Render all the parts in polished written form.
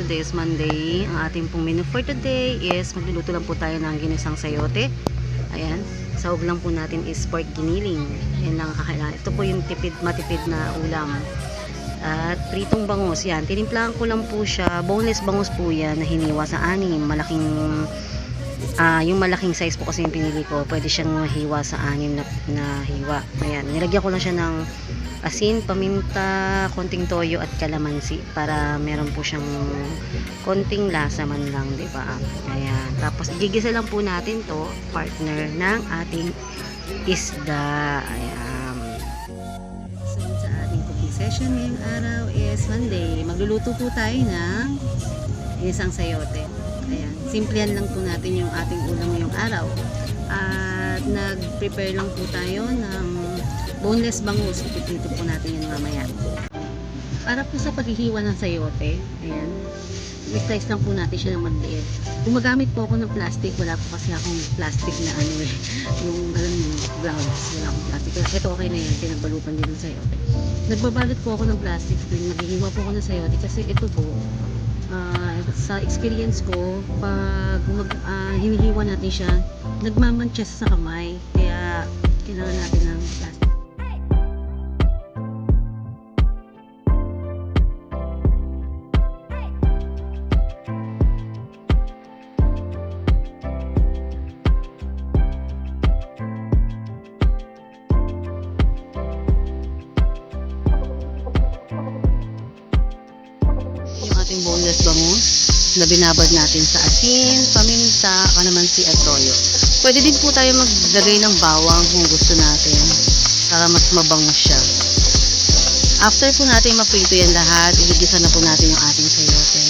today is Monday. Ang ating pong menu for today is magluluto lang po tayo ng ginisang sayote. Ayan, sahog lang po natin is pork giniling. Yan lang kakailangan. Ito po yung matipid na ulam. At pritong bangus. Yan, tinimplahan ko lang po siya. Boneless bangus po yan na hiniwa sa anim. Yung malaking size po kasi yung pinili ko. Pwede siyang mahiwa sa anim na hiwa. Ayan, nilagyan ko lang siya ng asin, paminta, konting toyo at kalamansi para meron po siyang konting lasa man lang, di ba? Ayan. Tapos gigisa lang po natin to, partner ng ating isda. Ayan. So sa ating cooking session ngayong araw is Monday. Magluluto po tayo ng isang sayote. Ayan. Simplihan lang po natin yung ating ulam ngayong araw. At nag-prepare lang po tayo ng boneless bangus. Ipipito po natin yun mamaya. Para po sa paghihiwa ng sayote, ayan, i-slice lang po natin siya ng maliit. Gumagamit po ako ng plastic. Wala po kasi akong plastic na yung alam mo, gloves. Wala akong plastic. Ito okay na yan. Pinagbalutan din ng sayote. Nagbabalot po ako ng plastic. Naghihiwa po ako ng sayote kasi ito po, sa experience ko, pag hinihiwa natin siya, nagmamantsa sa kamay. Kaya kailangan natin ng plastic. Yung ating boneless bangus na binabad natin sa asin, paminta, kalamansi at toyo. Pwede din po tayo maglagay ng bawang kung gusto natin para mas mabango siya. After po natin maprito yan lahat, igigisa na po natin yung ating sayote.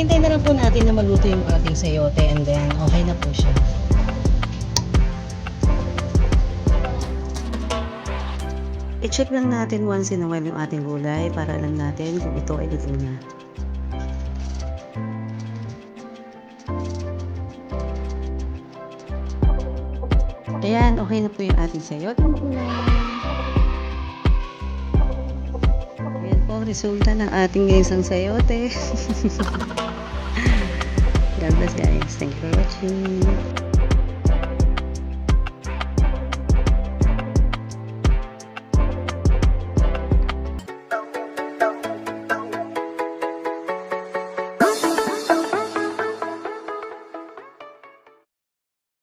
hintayin na lang po natin na maluto yung ating sayote and then okay na po siya. I-check lang natin once in a while yung ating gulay para alam natin kung ito ay luto na. Ayan, okay na po yung ating sayote. Ayan po ang resulta ng ating isang sayote. God bless guys. Thank you for watching.